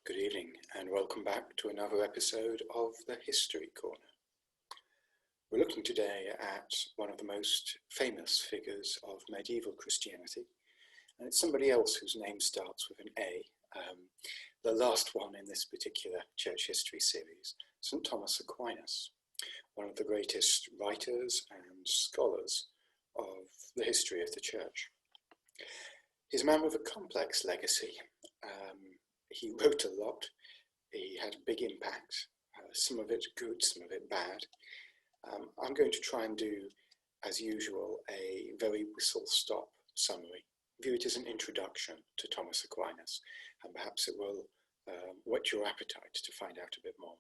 Good evening and welcome back to another episode of the History Corner. We're looking today at one of the most famous figures of medieval Christianity, and it's somebody else whose name starts with an A, the last one in this particular church history series, St. Thomas Aquinas, one of the greatest writers and scholars of the history of the church. He's a man with a complex legacy. He wrote a lot, he had a big impact, some of it good, some of it bad. I'm going to try and do, as usual, a very whistle-stop summary. View it as an introduction to Thomas Aquinas, and perhaps it will whet your appetite to find out a bit more.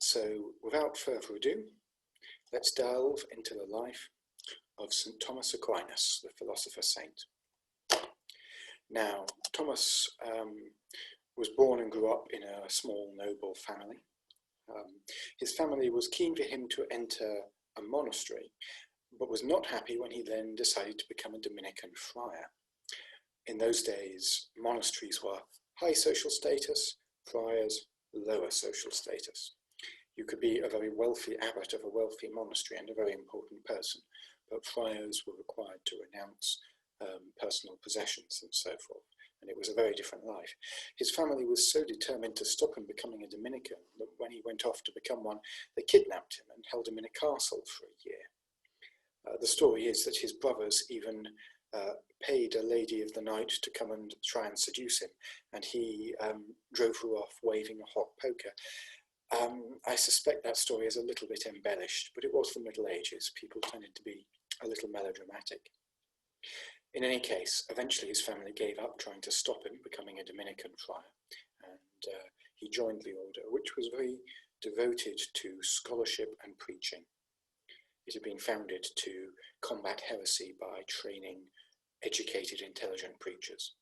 So, without further ado, let's delve into the life of St. Thomas Aquinas, the philosopher saint. Now, Thomas was born and grew up in a small noble family. His family was keen for him to enter a monastery, but was not happy when he then decided to become a Dominican friar. In those days, monasteries were high social status, friars lower social status. You could be a very wealthy abbot of a wealthy monastery and a very important person, but friars were required to renounce personal possessions and so forth, and it was a very different life. His family was so determined to stop him becoming a Dominican that when he went off to become one, they kidnapped him and held him in a castle for a year. The story is that his brothers even paid a lady of the night to come and try and seduce him, and he drove her off waving a hot poker. I suspect that story is a little bit embellished, but it was the Middle Ages. People tended to be a little melodramatic. In any case, eventually his family gave up trying to stop him becoming a Dominican friar, and he joined the order, which was very devoted to scholarship and preaching. It had been founded to combat heresy by training educated, intelligent preachers.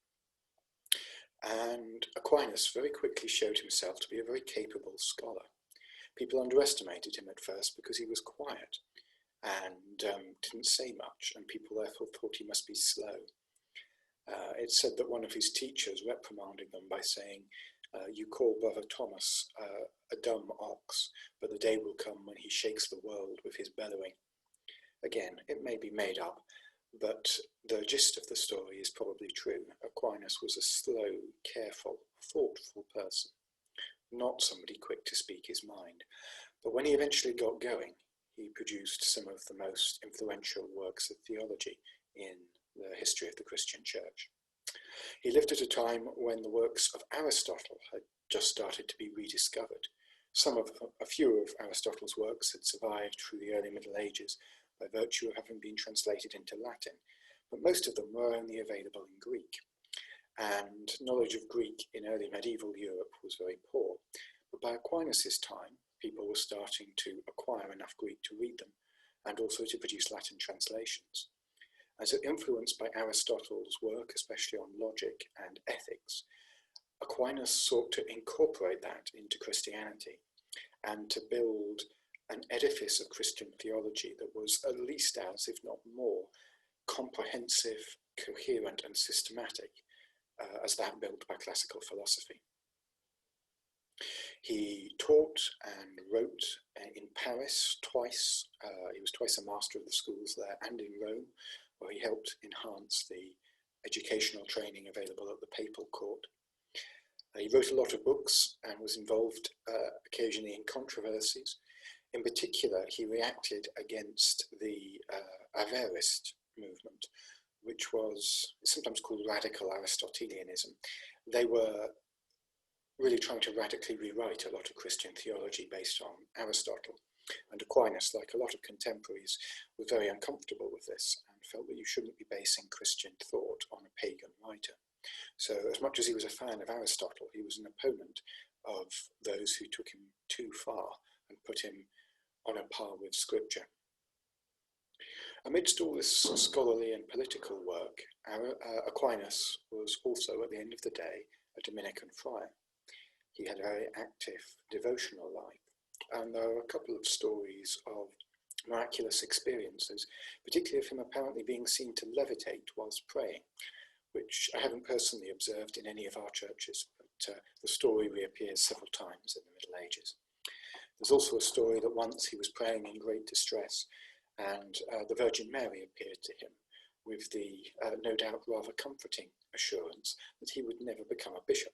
And Aquinas very quickly showed himself to be a very capable scholar. People underestimated him at first because he was quiet and didn't say much, and people therefore thought he must be slow. It's said that one of his teachers reprimanded them by saying, "You call Brother Thomas a dumb ox, but the day will come when he shakes the world with his bellowing." Again, it may be made up, but the gist of the story is probably true. Aquinas was a slow, careful, thoughtful person, not somebody quick to speak his mind. But when he eventually got going, he produced some of the most influential works of theology in the history of the Christian church. He lived at a time when the works of Aristotle had just started to be rediscovered. A few of Aristotle's works had survived through the early Middle Ages by virtue of having been translated into Latin, but most of them were only available in Greek. And knowledge of Greek in early medieval Europe was very poor. But by Aquinas' time, people were starting to acquire enough Greek to read them, and also to produce Latin translations. And so, influenced by Aristotle's work, especially on logic and ethics, Aquinas sought to incorporate that into Christianity and to build an edifice of Christian theology that was at least as, if not more, comprehensive, coherent and systematic as that built by classical philosophy. He taught and wrote in Paris twice. He was twice a master of the schools there, and in Rome, where he helped enhance the educational training available at the papal court. He wrote a lot of books and was involved occasionally in controversies. In particular, he reacted against the Averroist movement, which was sometimes called radical Aristotelianism. They were really trying to radically rewrite a lot of Christian theology based on Aristotle. And Aquinas, like a lot of contemporaries, was very uncomfortable with this and felt that you shouldn't be basing Christian thought on a pagan writer. So as much as he was a fan of Aristotle, he was an opponent of those who took him too far and put him on a par with Scripture. Amidst all this scholarly and political work, Aquinas was also, at the end of the day, a Dominican friar. He had a very active devotional life, and there are a couple of stories of miraculous experiences, particularly of him apparently being seen to levitate whilst praying, which I haven't personally observed in any of our churches, but the story reappears several times in the Middle Ages. There's also a story that once he was praying in great distress and the Virgin Mary appeared to him with the no doubt rather comforting assurance that he would never become a bishop,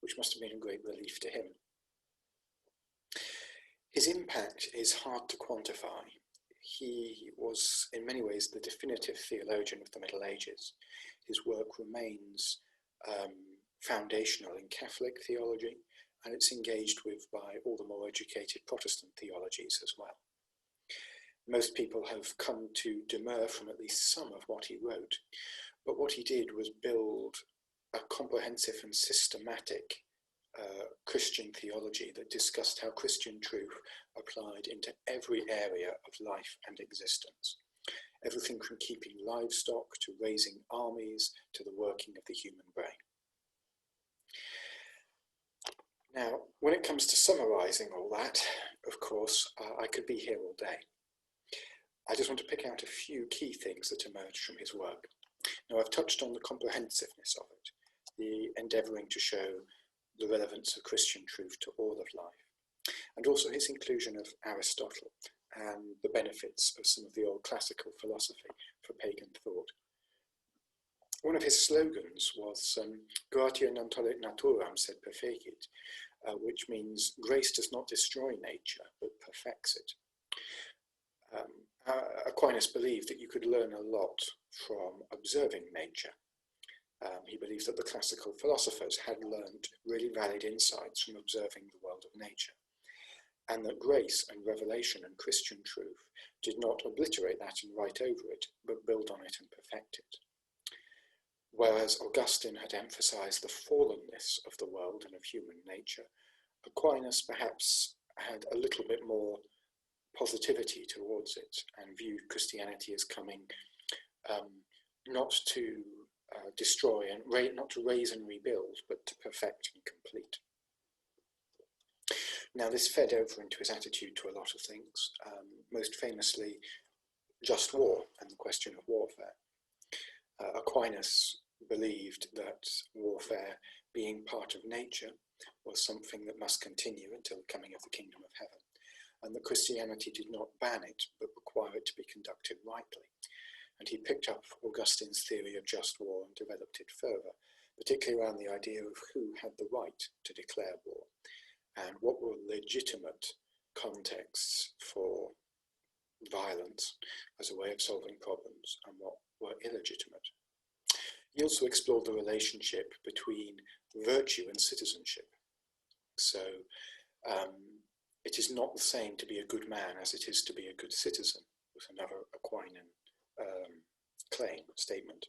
which must have been a great relief to him. His impact is hard to quantify. He was in many ways the definitive theologian of the Middle Ages. His work remains foundational in Catholic theology, and it's engaged with by all the more educated Protestant theologies as well. Most people have come to demur from at least some of what he wrote, but what he did was build a comprehensive and systematic Christian theology that discussed how Christian truth applied into every area of life and existence. Everything from keeping livestock to raising armies to the working of the human brain. Now, when it comes to summarising all that, of course, I could be here all day. I just want to pick out a few key things that emerged from his work. Now, I've touched on the comprehensiveness of it, the endeavouring to show the relevance of Christian truth to all of life, and also his inclusion of Aristotle and the benefits of some of the old classical philosophy for pagan thought. One of his slogans was Gratia non tollit naturam sed perfecit, which means grace does not destroy nature, but perfects it. Aquinas believed that you could learn a lot from observing nature. He believed that the classical philosophers had learned really valid insights from observing the world of nature, and that grace and revelation and Christian truth did not obliterate that and write over it, but build on it and perfect it. Whereas Augustine had emphasized the fallenness of the world and of human nature, Aquinas perhaps had a little bit more positivity towards it and viewed Christianity as coming not to destroy and not to raise and rebuild, but to perfect and complete. Now, this fed over into his attitude to a lot of things, most famously just war and the question of warfare. Aquinas believed that warfare, being part of nature, was something that must continue until the coming of the kingdom of heaven, and that Christianity did not ban it, but require it to be conducted rightly. And he picked up Augustine's theory of just war and developed it further, particularly around the idea of who had the right to declare war, and what were legitimate contexts for violence as a way of solving problems, and what were illegitimate. He also explored the relationship between virtue and citizenship. So it is not the same to be a good man as it is to be a good citizen, was another Aquinan statement.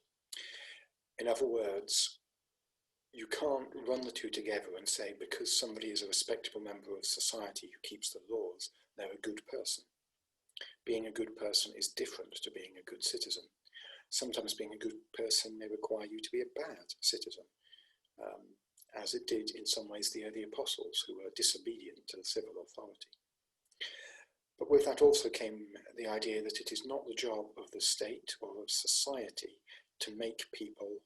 In other words, you can't run the two together and say because somebody is a respectable member of society who keeps the laws, they're a good person. Being a good person is different to being a good citizen. Sometimes being a good person may require you to be a bad citizen, as it did in some ways the early apostles who were disobedient to the civil authority. But with that also came the idea that it is not the job of the state or of society to make people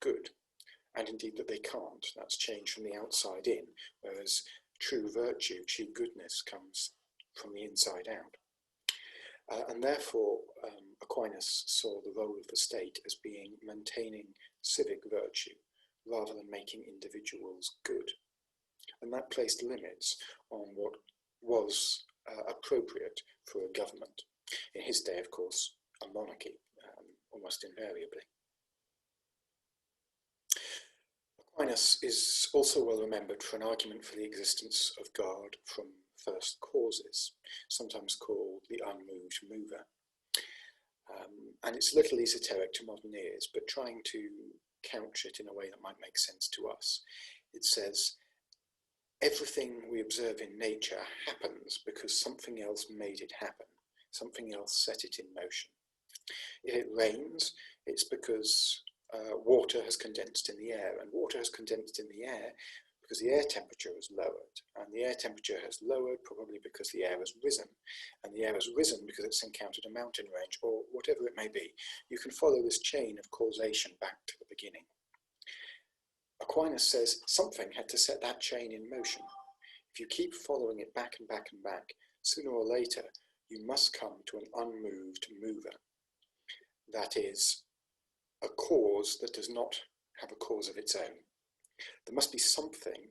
good, and indeed that they can't. That's changed from the outside in, whereas true virtue, true goodness comes from the inside out. And therefore, Aquinas saw the role of the state as being maintaining civic virtue rather than making individuals good. And that placed limits on what was appropriate for a government. In his day, of course, a monarchy, almost invariably. Aquinas is also well remembered for an argument for the existence of God from first causes, sometimes called the unmoved mover. And it's a little esoteric to modern ears, but trying to couch it in a way that might make sense to us. It says, everything we observe in nature happens because something else made it happen, something else set it in motion. If it rains, it's because water has condensed in the air, and water has condensed in the air because the air temperature has lowered, and the air temperature has lowered probably because the air has risen, and the air has risen because it's encountered a mountain range, or whatever it may be. You can follow this chain of causation back to the beginning. Aquinas says something had to set that chain in motion. If you keep following it back and back and back, sooner or later you must come to an unmoved mover. That is, a cause that does not have a cause of its own. There must be something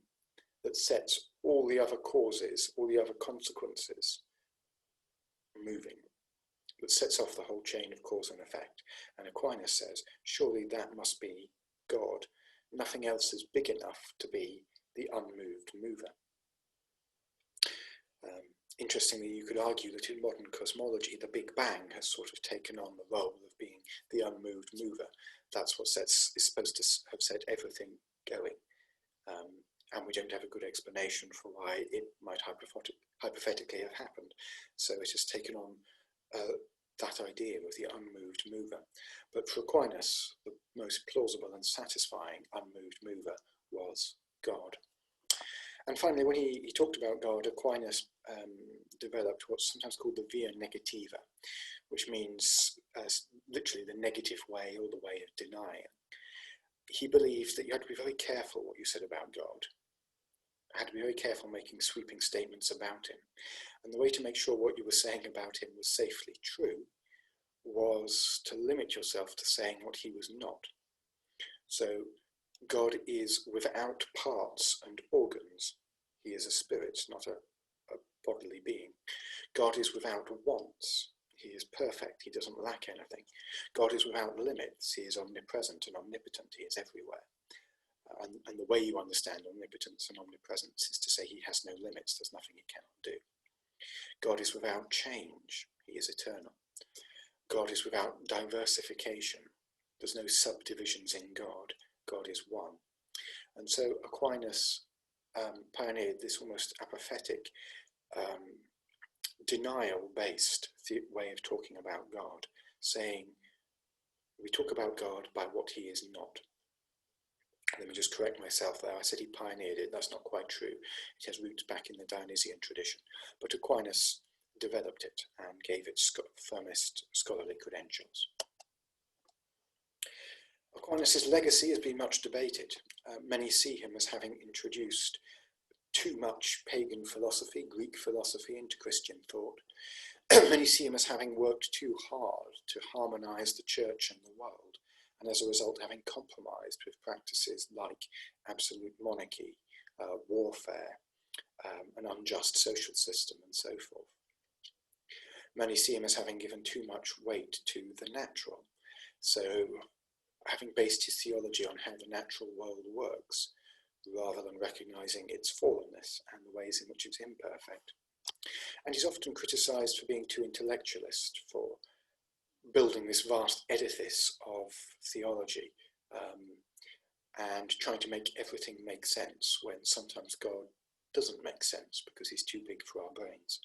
that sets all the other causes, all the other consequences moving, that sets off the whole chain of cause and effect. And Aquinas says, surely that must be God. Nothing else is big enough to be the unmoved mover. Interestingly, you could argue that in modern cosmology, the Big Bang has sort of taken on the role of being the unmoved mover. That's what is supposed to have set everything going. And we don't have a good explanation for why it might hypothetically have happened. So it has taken on that idea of the unmoved mover. But for Aquinas, the most plausible and satisfying unmoved mover was God. And finally, when he talked about God, Aquinas developed what's sometimes called the via negativa, which means literally the negative way or the way of denying. He believed that you had to be very careful what you said about God. You had to be very careful making sweeping statements about him. And the way to make sure what you were saying about him was safely true was to limit yourself to saying what he was not. So God is without parts and organs. He is a spirit, not a bodily being. God is without wants. He is perfect. He doesn't lack anything. God is without limits. He is omnipresent and omnipotent. He is everywhere. And the way you understand omnipotence and omnipresence is to say he has no limits. There's nothing he cannot do. God is without change. He is eternal. God is without diversification. There's no subdivisions in God. God is one. And so Aquinas pioneered this almost apathetic, denial-based way of talking about God, saying we talk about God by what he is not. Let me just correct myself there. I said he pioneered it. That's not quite true. It has roots back in the Dionysian tradition. But Aquinas developed it and gave it firmest scholarly credentials. Aquinas' legacy has been much debated. Many see him as having introduced too much pagan philosophy, Greek philosophy, into Christian thought. Many see him as having worked too hard to harmonize the church and the world, and as a result having compromised with practices like absolute monarchy, warfare, an unjust social system, and so forth. Many see him as having given too much weight to the natural, so having based his theology on how the natural world works, rather than recognizing its fallenness and the ways in which it's imperfect. And he's often criticized for being too intellectualist, for building this vast edifice of theology and trying to make everything make sense when sometimes God doesn't make sense because he's too big for our brains.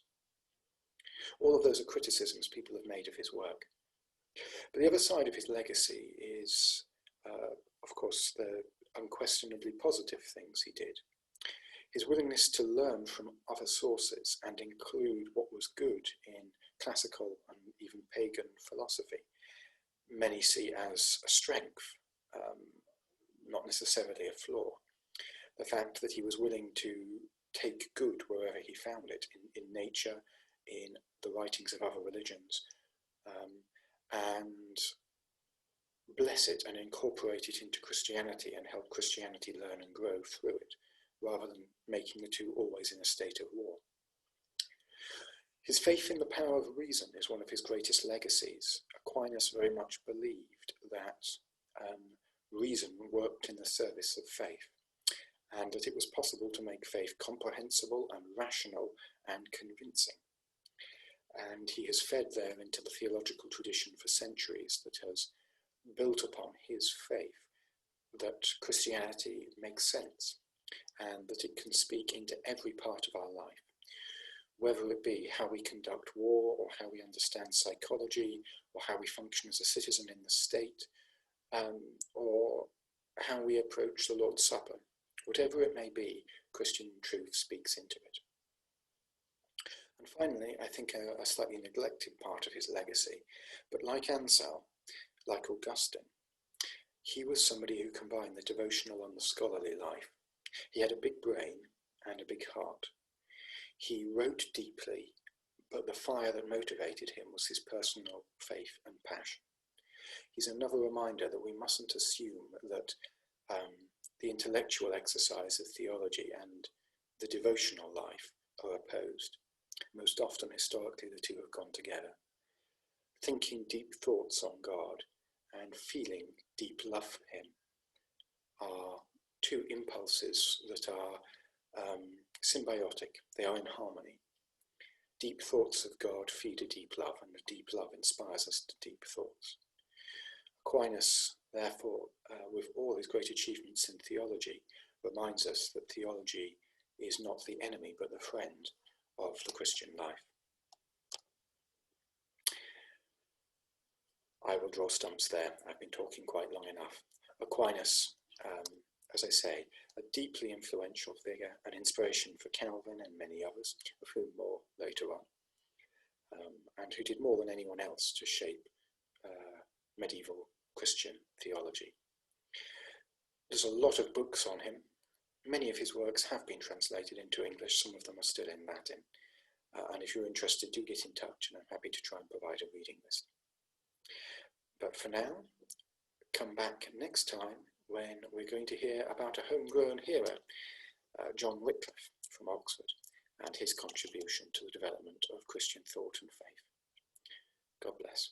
All of those are criticisms people have made of his work. But the other side of his legacy is, of course, the unquestionably positive things he did. His willingness to learn from other sources and include what was good in classical and even pagan philosophy, many see as a strength, not necessarily a flaw. The fact that he was willing to take good wherever he found it, in nature, in the writings of other religions, and bless it and incorporate it into Christianity and help Christianity learn and grow through it, rather than making the two always in a state of war. His faith in the power of reason is one of his greatest legacies. Aquinas very much believed that reason worked in the service of faith, and that it was possible to make faith comprehensible and rational and convincing. And he has fed there into the theological tradition for centuries that has built upon his faith that Christianity makes sense and that it can speak into every part of our life, whether it be how we conduct war or how we understand psychology or how we function as a citizen in the state, or how we approach the Lord's Supper. Whatever it may be, Christian truth speaks into it. And finally, I think a slightly neglected part of his legacy, but like Ansel, like Augustine, He was somebody who combined the devotional and the scholarly life. He had a big brain and a big heart. He wrote deeply, but the fire that motivated him was his personal faith and passion. He's another reminder that we mustn't assume that the intellectual exercise of theology and the devotional life are opposed. Most often, historically, the two have gone together. Thinking deep thoughts on God and feeling deep love for him are two impulses that are symbiotic. They are in harmony. Deep thoughts of God feed a deep love, and a deep love inspires us to deep thoughts. Aquinas, therefore, with all his great achievements in theology, reminds us that theology is not the enemy but the friend of the Christian life. I will draw stumps there. I've been talking quite long enough. Aquinas, as I say, a deeply influential figure, an inspiration for Calvin and many others, of whom more later on, and who did more than anyone else to shape medieval Christian theology. There's a lot of books on him. Many of his works have been translated into English. Some of them are still in Latin. And if you're interested, do get in touch, and I'm happy to try and provide a reading list. But for now, come back next time when we're going to hear about a homegrown hero, John Wycliffe from Oxford, and his contribution to the development of Christian thought and faith. God bless.